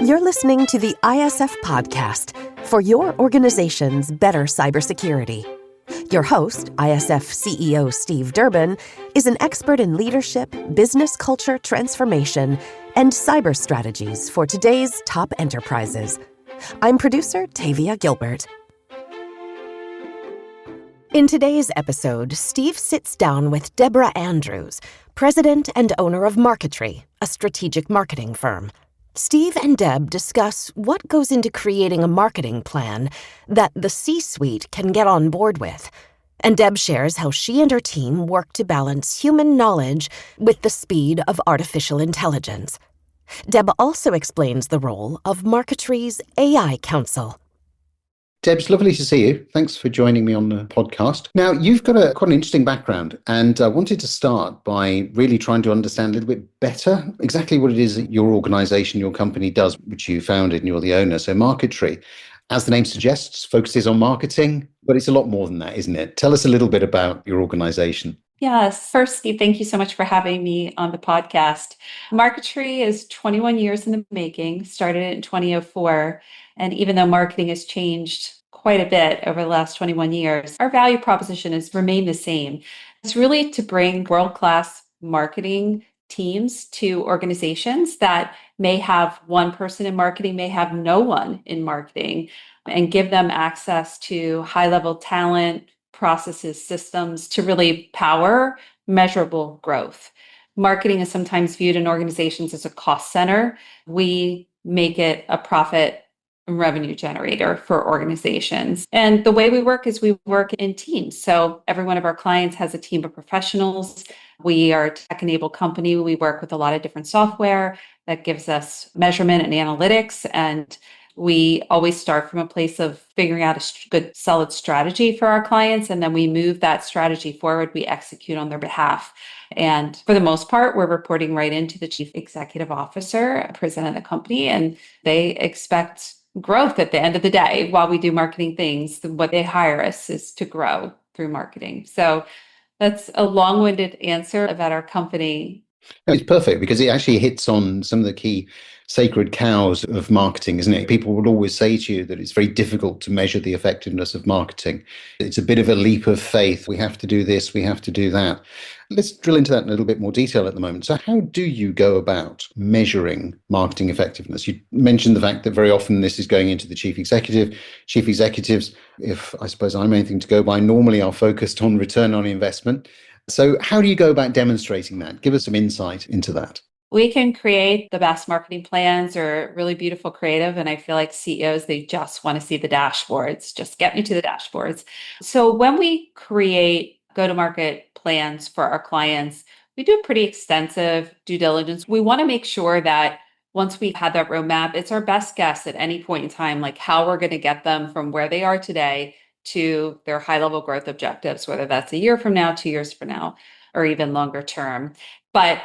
You're listening to the ISF podcast for your organization's better cybersecurity. Your host, ISF CEO Steve Durbin, is an expert in leadership, business culture transformation, and cyber strategies for today's top enterprises. I'm producer Tavia Gilbert. In today's episode, Steve sits down with Debra Andrews, president and owner of Marketri, a strategic marketing firm. Steve and Deb discuss what goes into creating a marketing plan that the C-suite can get on board with. And Deb shares how she and her team work to balance human knowledge with the speed of artificial intelligence. Deb also explains the role of Marketri's AI Council. Deb, it's lovely to see you. Thanks for joining me on the podcast. Now, you've got quite an interesting background, and I wanted to start by really trying to understand a little bit better exactly what it is that your organization, your company does, which you founded and you're the owner. So Marketri, as the name suggests, focuses on marketing, but it's a lot more than that, isn't it? Tell us a little bit about your organization. Yes. First, Steve, thank you so much for having me on the podcast. Marketri is 21 years in the making, started in 2004. And even though marketing has changed quite a bit over the last 21 years, our value proposition has remained the same. It's really to bring world-class marketing teams to organizations that may have one person in marketing, may have no one in marketing, and give them access to high-level talent, processes, systems to really power measurable growth. Marketing is sometimes viewed in organizations as a cost center. We make it a profit and revenue generator for organizations. And the way we work is we work in teams. So every one of our clients has a team of professionals. We are a tech-enabled company. We work with a lot of different software that gives us measurement and analytics. And we always start from a place of figuring out a good, solid strategy for our clients. And then we move that strategy forward. We execute on their behalf. And for the most part, we're reporting right into the chief executive officer, president of the company, and they expect growth at the end of the day. While we do marketing things, what they hire us is to grow through marketing. So that's a long-winded answer about our company. It's perfect because it actually hits on some of the key sacred cows of marketing, isn't it? People would always say to you that it's very difficult to measure the effectiveness of marketing. It's a bit of a leap of faith. We have to do this, we have to do that. Let's drill into that in a little bit more detail at the moment. So how do you go about measuring marketing effectiveness? You mentioned the fact that very often this is going into the chief executive. Chief executives, if I suppose I'm anything to go by, normally are focused on return on investment. So how do you go about demonstrating that? Give us some insight into that. We can create the best marketing plans or really beautiful creative. And I feel like CEOs, they just want to see the dashboards. Just get me to the dashboards. So when we create go-to-market plans for our clients, we do pretty extensive due diligence. We want to make sure that once we've had that roadmap, it's our best guess at any point in time, like how we're going to get them from where they are today to their high-level growth objectives, whether that's a year from now, 2 years from now, or even longer term. But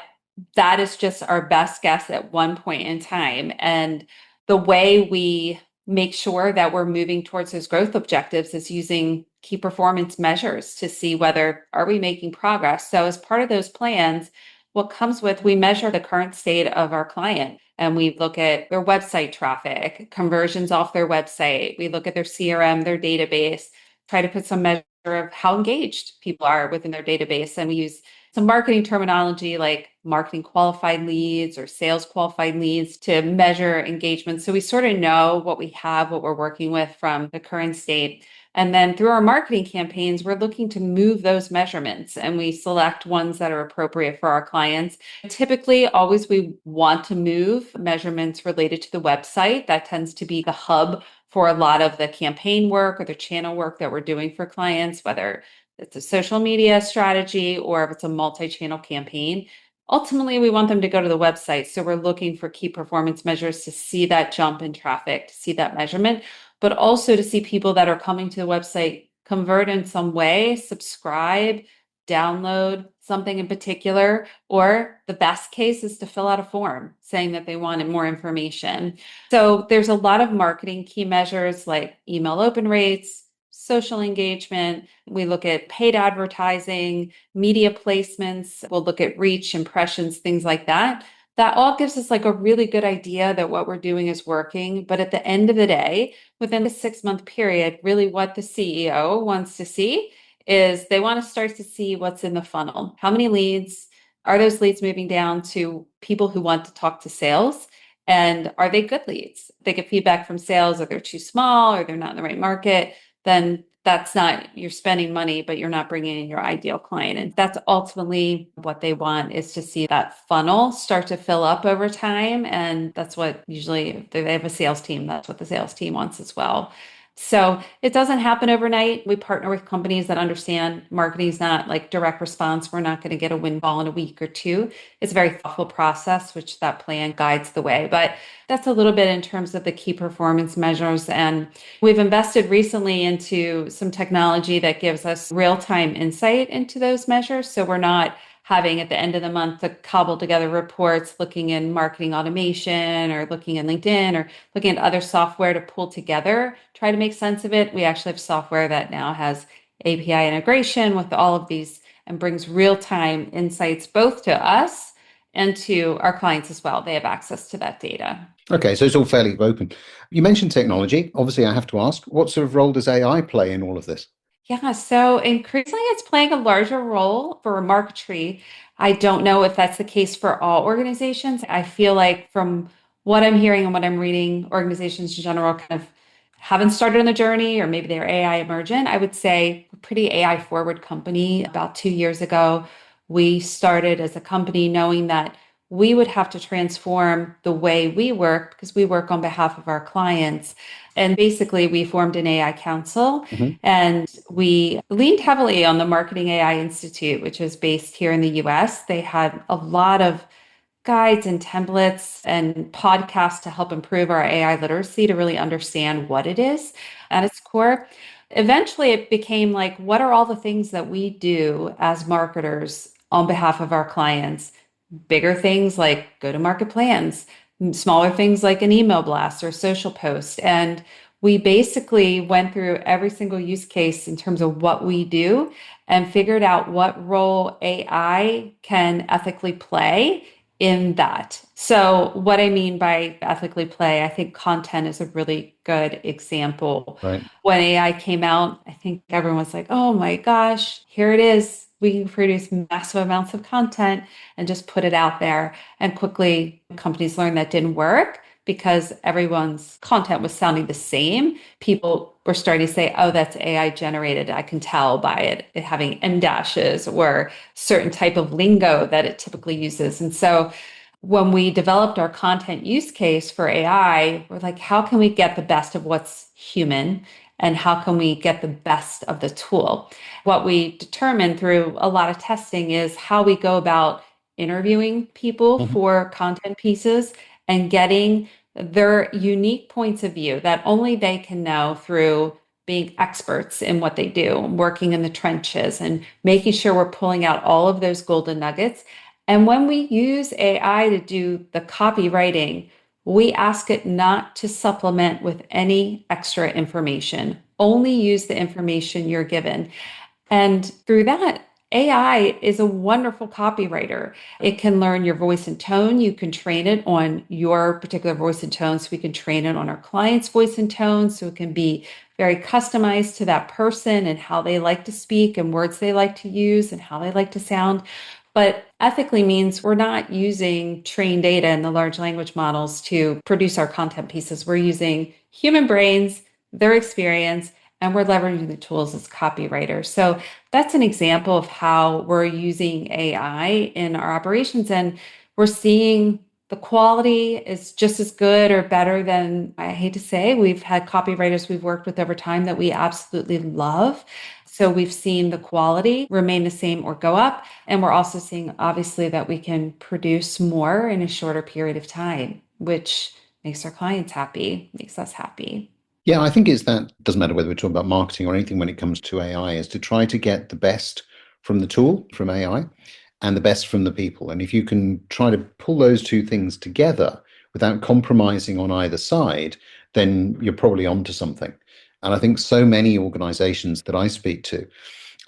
that is just our best guess at one point in time. And the way we make sure that we're moving towards those growth objectives is using key performance measures to see whether are we making progress. So as part of those plans, what comes with, we measure the current state of our client and we look at their website traffic, conversions off their website. We look at their CRM, their database, try to put some measure of how engaged people are within their database. And we use some marketing terminology like marketing qualified leads or sales qualified leads to measure engagement. So we sort of know what we have, what we're working with from the current state. And then through our marketing campaigns, we're looking to move those measurements and we select ones that are appropriate for our clients. Typically, always we want to move measurements related to the website. That tends to be the hub for a lot of the campaign work or the channel work that we're doing for clients, whether it's a social media strategy or if it's a multi-channel campaign. Ultimately, we want them to go to the website. So we're looking for key performance measures to see that jump in traffic, to see that measurement, but also to see people that are coming to the website convert in some way, subscribe, download something in particular, or the best case is to fill out a form saying that they wanted more information. So there's a lot of marketing key measures like email open rates, social engagement. We look at paid advertising, media placements. We'll look at reach, impressions, things like that. that all gives us like a really good idea that what we're doing is working. But at the end of the day, within the 6 month period, really what the CEO wants to see is they want to start to see what's in the funnel. How many leads are those leads moving down to people who want to talk to sales? And are they good leads? If they get feedback from sales or they're too small or they're not in the right market, then that's not, you're spending money, but you're not bringing in your ideal client. And that's ultimately what they want, is to see that funnel start to fill up over time. And that's what usually, if they have a sales team, that's what the sales team wants as well. So it doesn't happen overnight. We partner with companies that understand marketing is not like direct response. We're not going to get a windfall in a week or two. It's a very thoughtful process, which that plan guides the way. But that's a little bit in terms of the key performance measures. And we've invested recently into some technology that gives us real-time insight into those measures. So we're not having at the end of the month to cobble together reports, looking in marketing automation or looking in LinkedIn or looking at other software to pull together, try to make sense of it. We actually have software that now has API integration with all of these and brings real-time insights both to us and to our clients as well. They have access to that data. Okay, so it's all fairly open. You mentioned technology. Obviously, I have to ask, what sort of role does AI play in all of this? Yeah, so increasingly it's playing a larger role for Marketri. I don't know if that's the case for all organizations. I feel like from what I'm hearing and what I'm reading, organizations in general kind of haven't started on the journey, or maybe they're AI emergent. I would say we're a pretty AI forward company. About 2 years ago, we started as a company knowing that we would have to transform the way we work because we work on behalf of our clients. And basically, we formed an AI council and we leaned heavily on the Marketing AI Institute, which is based here in the US. They had a lot of guides and templates and podcasts to help improve our AI literacy to really understand what it is at its core. Eventually, it became like, what are all the things that we do as marketers on behalf of our clients? Bigger things like go to market plans, smaller things like an email blast or social post. And we basically went through every single use case in terms of what we do and figured out what role AI can ethically play in that. So, what I mean by ethically play, I think content is a really good example. Right. When AI came out, I think everyone was like, oh my gosh, here it is. We can produce massive amounts of content and just put it out there. And quickly, companies learned that didn't work because everyone's content was sounding the same. People were starting to say, oh, that's AI generated. I can tell by it having M dashes or certain type of lingo that it typically uses. And so when we developed our content use case for AI, we're like, how can we get the best of what's human? And how can we get the best of the tool? What we determined through a lot of testing is how we go about interviewing people for content pieces and getting their unique points of view that only they can know through being experts in what they do, working in the trenches and making sure we're pulling out all of those golden nuggets. And when we use AI to do the copywriting, we ask it not to supplement with any extra information. Only use the information you're given. And through that, AI is a wonderful copywriter. It can learn your voice and tone. You can train it on your particular voice and tone. So we can train it on our client's voice and tone. So it can be very customized to that person and how they like to speak and words they like to use and how they like to sound. But ethically means we're not using trained data in the large language models to produce our content pieces. We're using human brains, their experience, and we're leveraging the tools as copywriters. So that's an example of how we're using AI in our operations. And we're seeing the quality is just as good or better than, I hate to say, we've had copywriters we've worked with over time that we absolutely love. So we've seen the quality remain the same or go up. And we're also seeing, obviously, that we can produce more in a shorter period of time, which makes our clients happy, makes us happy. Yeah, I think it's that, doesn't matter whether we're talking about marketing or anything when it comes to AI, is to try to get the best from the tool, from AI, and the best from the people. And if you can try to pull those two things together without compromising on either side, then you're probably onto something. And I think so many organizations that I speak to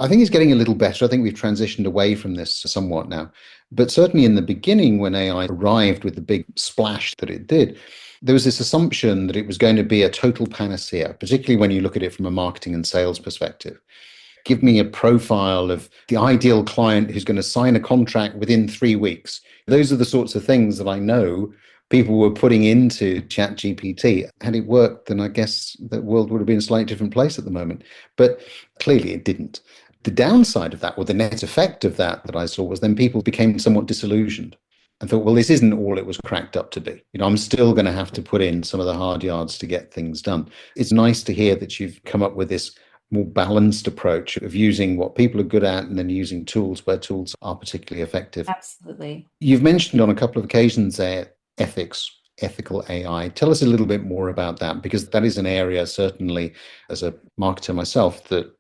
I think it's getting a little better. I think we've transitioned away from this somewhat now. But certainly in the beginning, when AI arrived with the big splash that it did, there was this assumption that it was going to be a total panacea, particularly when you look at it from a marketing and sales perspective. Give me a profile of the ideal client who's going to sign a contract within 3 weeks. Those are the sorts of things that I know people were putting into ChatGPT. Had it worked, then I guess the world would have been a slightly different place at the moment. But clearly it didn't. The downside of that, or the net effect of that I saw, was then people became somewhat disillusioned and thought, well, this isn't all it was cracked up to be. I'm still going to have to put in some of the hard yards to get things done. It's nice to hear that you've come up with this more balanced approach of using what people are good at and then using tools where tools are particularly effective. Absolutely. You've mentioned on a couple of occasions there ethics, ethical AI. Tell us a little bit more about that, because that is an area, certainly as a marketer myself, that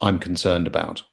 I'm concerned about.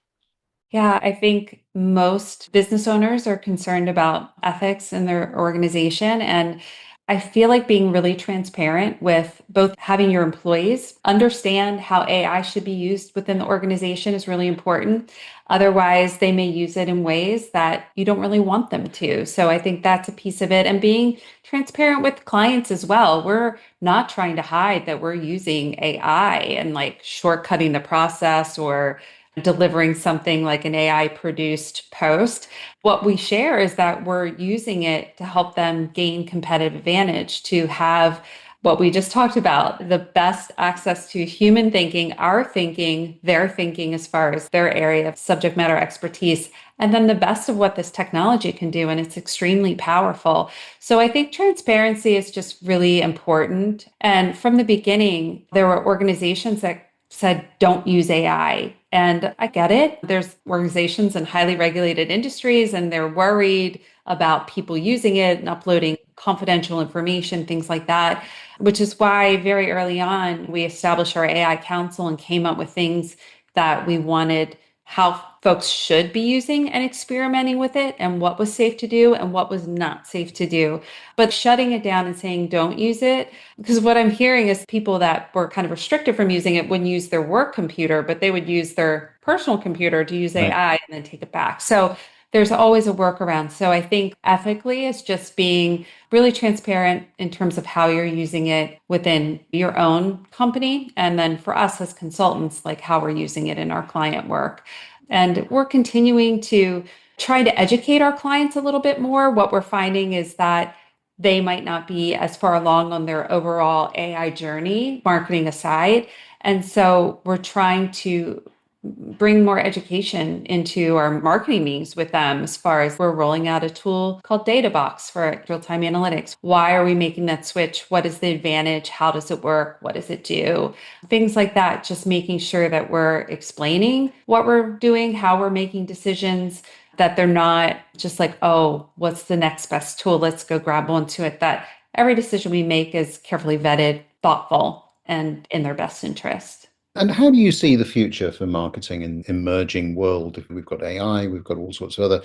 Yeah, I think most business owners are concerned about ethics in their organization. And I feel like being really transparent with both having your employees understand how AI should be used within the organization is really important. Otherwise, they may use it in ways that you don't really want them to. So I think that's a piece of it. And being transparent with clients as well. We're not trying to hide that we're using AI and like shortcutting the process or delivering something like an AI produced post. What we share is that we're using it to help them gain competitive advantage, to have what we just talked about, the best access to human thinking, our thinking, their thinking as far as their area of subject matter expertise, and then the best of what this technology can do. And it's extremely powerful. So I think transparency is just really important. And from the beginning, there were organizations that said, don't use AI. And I get it. There's organizations in highly regulated industries, and they're worried about people using it and uploading confidential information, things like that, which is why very early on, we established our AI council and came up with things that we wanted, how folks should be using and experimenting with it, and what was safe to do and what was not safe to do. But shutting it down and saying, don't use it, because what I'm hearing is people that were kind of restricted from using it wouldn't use their work computer, but they would use their personal computer to use Right. AI and then take it back. So there's always a workaround. So I think ethically, it's just being really transparent in terms of how you're using it within your own company. And then for us as consultants, like how we're using it in our client work. And we're continuing to try to educate our clients a little bit more. What we're finding is that they might not be as far along on their overall AI journey, marketing aside. And so we're trying to bring more education into our marketing meetings with them, as far as we're rolling out a tool called Databox for real-time analytics. Why are we making that switch? What is the advantage? How does it work? What does it do? Things like that, just making sure that we're explaining what we're doing, how we're making decisions, that they're not just like, oh, what's the next best tool? Let's go grab onto it. That every decision we make is carefully vetted, thoughtful, and in their best interest. And how do you see the future for marketing in emerging world? We've got AI, we've got all sorts of other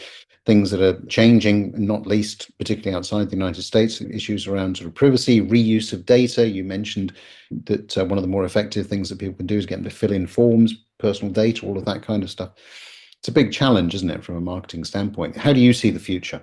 things that are changing, not least, particularly outside the United States, issues around sort of privacy, reuse of data. You mentioned that one of the more effective things that people can do is get them to fill in forms, personal data, all of that kind of stuff. It's a big challenge, isn't it, from a marketing standpoint? How do you see the future?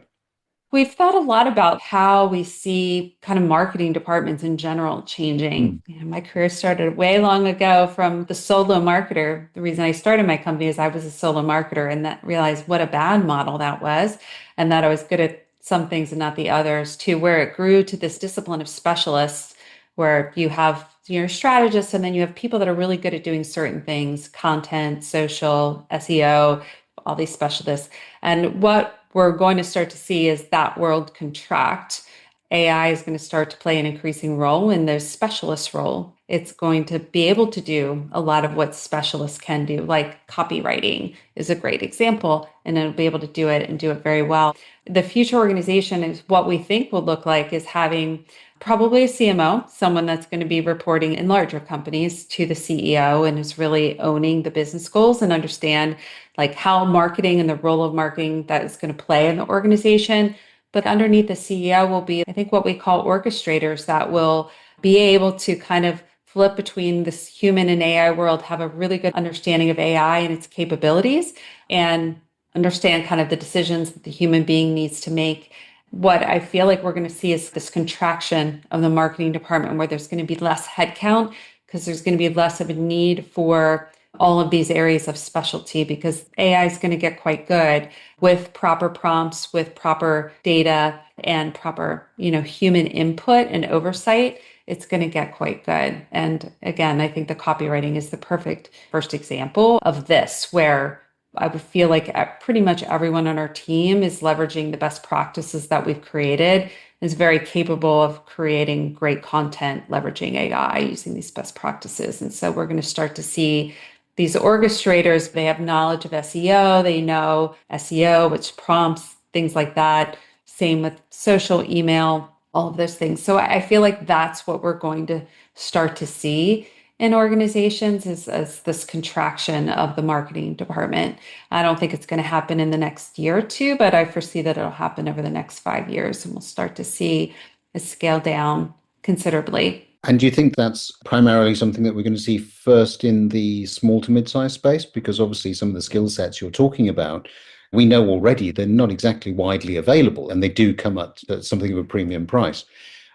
We've thought a lot about how we see kind of marketing departments in general changing. My career started way long ago from the solo marketer. The reason I started my company is I was a solo marketer, and that realized what a bad model that was, and that I was good at some things and not the others, to where it grew to this discipline of specialists, where you have your strategists and then you have people that are really good at doing certain things, content, social, SEO, all these specialists. And what we're going to start to see is that world contract. AI is going to start to play an increasing role in the specialist role. It's going to be able to do a lot of what specialists can do, like copywriting is a great example, and it'll be able to do it and do it very well. The future organization is what we think will look like is having probably a CMO, someone that's going to be reporting in larger companies to the CEO and is really owning the business goals and understand like how marketing and the role of marketing that is going to play in the organization. But underneath the CEO will be, I think, what we call orchestrators that will be able to kind of flip between this human and AI world, have a really good understanding of AI and its capabilities, and understand kind of the decisions that the human being needs to make. What I feel like we're going to see is this contraction of the marketing department where there's going to be less headcount because there's going to be less of a need for all of these areas of specialty because AI is going to get quite good with proper prompts, with proper data and proper, human input and oversight. It's going to get quite good. And again, I think the copywriting is the perfect first example of this, where I would feel like pretty much everyone on our team is leveraging the best practices that we've created, is very capable of creating great content, leveraging AI, using these best practices. And so we're going to start to see these orchestrators, they have knowledge of SEO, they know SEO, which prompts, things like that. Same with social, email, all of those things. So I feel like that's what we're going to start to see in organizations is as this contraction of the marketing department. I don't think it's going to happen in the next year or two, but I foresee that it'll happen over the next 5 years, and we'll start to see it scale down considerably. And do you think that's primarily something that we're going to see first in the small to mid-sized space? Because obviously some of the skill sets you're talking about, we know already they're not exactly widely available and they do come at something of a premium price.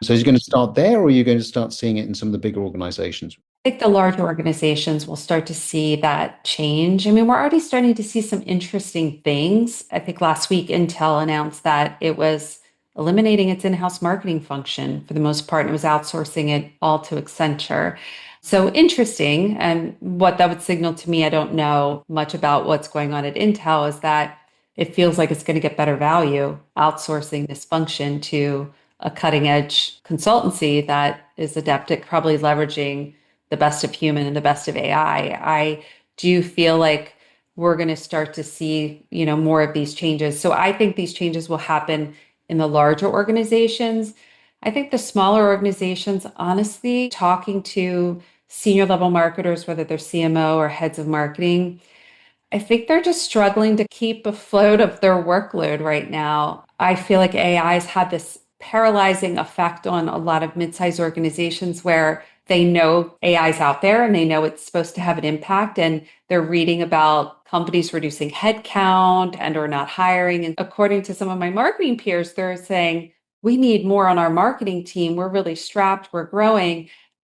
So is it going to start there, or are you going to start seeing it in some of the bigger organizations? I think the larger organizations will start to see that change. I mean, we're already starting to see some interesting things. I think last week Intel announced that it was eliminating its in-house marketing function for the most part, and it was outsourcing it all to Accenture. So interesting. And what that would signal to me, I don't know much about what's going on at Intel, is that it feels like it's going to get better value outsourcing this function to a cutting edge consultancy that is adept at probably leveraging the best of human and the best of AI. I do feel like we're going to start to see, more of these changes. So I think these changes will happen in the larger organizations. I think the smaller organizations, honestly, talking to senior level marketers, whether they're CMO or heads of marketing, I think they're just struggling to keep afloat of their workload right now. I feel like AI has had this paralyzing effect on a lot of mid-sized organizations where they know AI is out there and they know it's supposed to have an impact, and they're reading about companies reducing headcount and or not hiring. And according to some of my marketing peers, they're saying, we need more on our marketing team. We're really strapped. We're growing.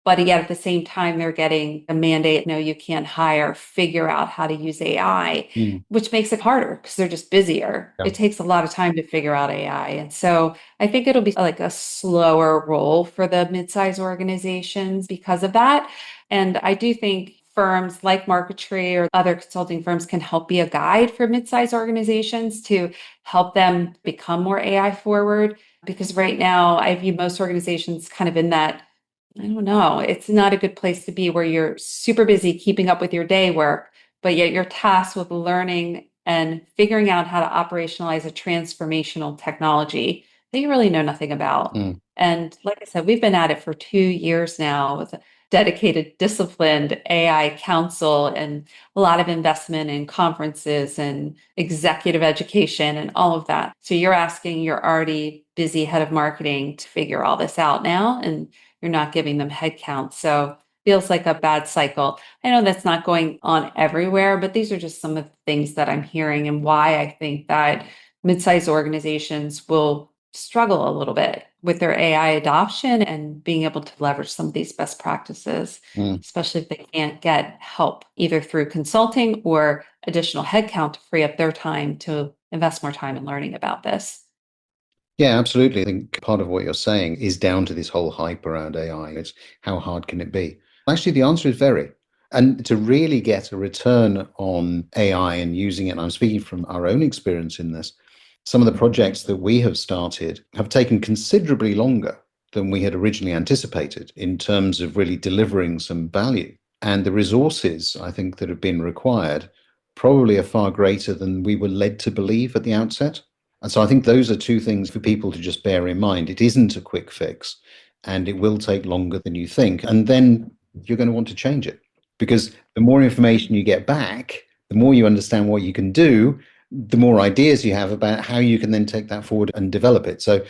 But yet at the same time, they're getting a mandate, no, you can't hire, figure out how to use AI, which makes it harder because they're just busier. Yeah. It takes a lot of time to figure out AI. And so I think it'll be like a slower roll for the mid-sized organizations because of that. And I do think firms like Marketri or other consulting firms can help be a guide for mid-sized organizations to help them become more AI forward. Because right now, I view most organizations kind of in that, I don't know. It's not a good place to be where you're super busy keeping up with your day work, but yet you're tasked with learning and figuring out how to operationalize a transformational technology that you really know nothing about. And like I said, we've been at it for 2 years now with a dedicated, disciplined AI council and a lot of investment in conferences and executive education and all of that. So you're asking your already busy head of marketing to figure all this out now, and you're not giving them headcount. So feels like a bad cycle. I know that's not going on everywhere, but these are just some of the things that I'm hearing and why I think that mid-sized organizations will struggle a little bit with their AI adoption and being able to leverage some of these best practices, especially if they can't get help either through consulting or additional headcount to free up their time to invest more time in learning about this. Yeah, absolutely. I think part of what you're saying is down to this whole hype around AI. It's how hard can it be? Actually, the answer is very. And to really get a return on AI and using it, and I'm speaking from our own experience in this, some of the projects that we have started have taken considerably longer than we had originally anticipated in terms of really delivering some value. And the resources, I think, that have been required probably are far greater than we were led to believe at the outset. And so I think those are two things for people to just bear in mind. It isn't a quick fix, and it will take longer than you think. And then you're going to want to change it, because the more information you get back, the more you understand what you can do, the more ideas you have about how you can then take that forward and develop it. So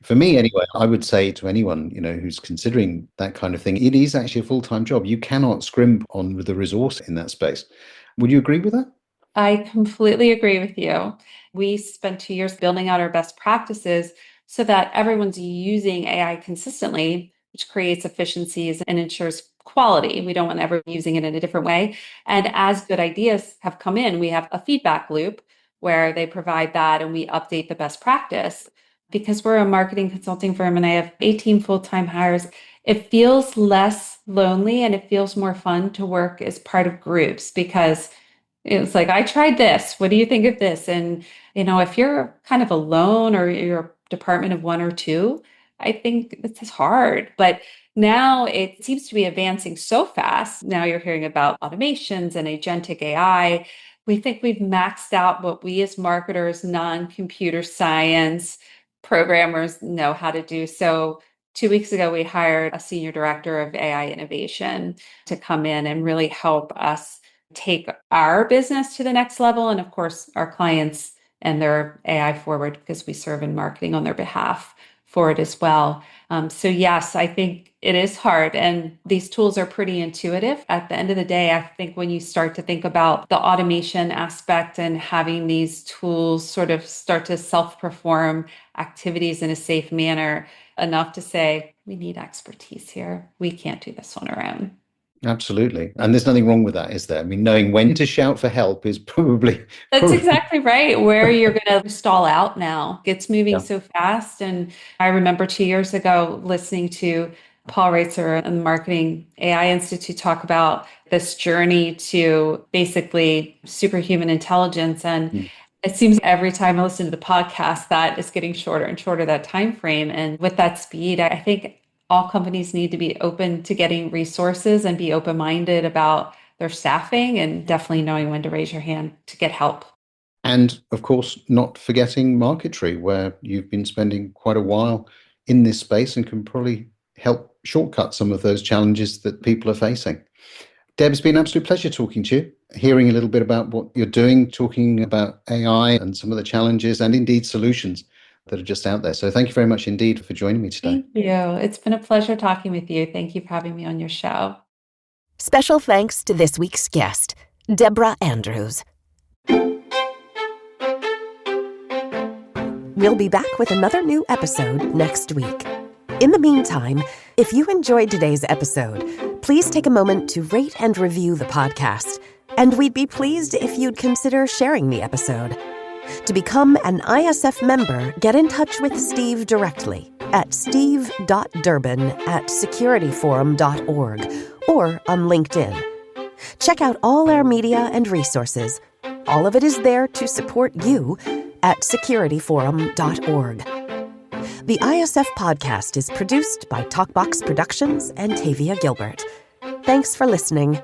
For me, anyway, I would say to anyone, who's considering that kind of thing, it is actually a full-time job. You cannot scrimp on the resource in that space. Would you agree with that? I completely agree with you. We spent 2 years building out our best practices so that everyone's using AI consistently, which creates efficiencies and ensures quality. We don't want everyone using it in a different way. And as good ideas have come in, we have a feedback loop where they provide that and we update the best practice. Because we're a marketing consulting firm and I have 18 full-time hires, it feels less lonely and it feels more fun to work as part of groups because it's like, I tried this. What do you think of this? And, if you're kind of alone or you're a department of one or two, I think this is hard. But now it seems to be advancing so fast. Now you're hearing about automations and agentic AI. We think we've maxed out what we as marketers, non-computer science programmers know how to do. So 2 weeks ago, we hired a senior director of AI innovation to come in and really help us take our business to the next level. And of course, our clients and their AI forward because we serve in marketing on their behalf for it as well. So yes, I think it is hard and these tools are pretty intuitive. At the end of the day, I think when you start to think about the automation aspect and having these tools sort of start to self-perform activities in a safe manner, enough to say, we need expertise here. We can't do this on our own. Absolutely. And there's nothing wrong with that, is there? I mean, knowing when to shout for help is probably... That's exactly right. Where you're going to stall out now. It's moving Yeah. so fast. And I remember 2 years ago listening to Paul Reitzer and the Marketing AI Institute talk about this journey to basically superhuman intelligence. And it seems every time I listen to the podcast, that is getting shorter and shorter, that time frame. And with that speed, I think all companies need to be open to getting resources and be open-minded about their staffing and definitely knowing when to raise your hand to get help. And of course, not forgetting Marketri, where you've been spending quite a while in this space and can probably help shortcut some of those challenges that people are facing. Deb, it's been an absolute pleasure talking to you, hearing a little bit about what you're doing, talking about AI and some of the challenges and indeed solutions that are just out there. So thank you very much indeed for joining me today. Thank you. It's been a pleasure talking with you. Thank you for having me on your show. Special thanks to this week's guest, Debra Andrews. We'll be back with another new episode next week. In the meantime, if you enjoyed today's episode, please take a moment to rate and review the podcast, and we'd be pleased if you'd consider sharing the episode. To become an ISF member, get in touch with Steve directly at steve.durbin@securityforum.org or on LinkedIn. Check out all our media and resources. All of it is there to support you at securityforum.org. The ISF podcast is produced by Talkbox Productions and Tavia Gilbert. Thanks for listening.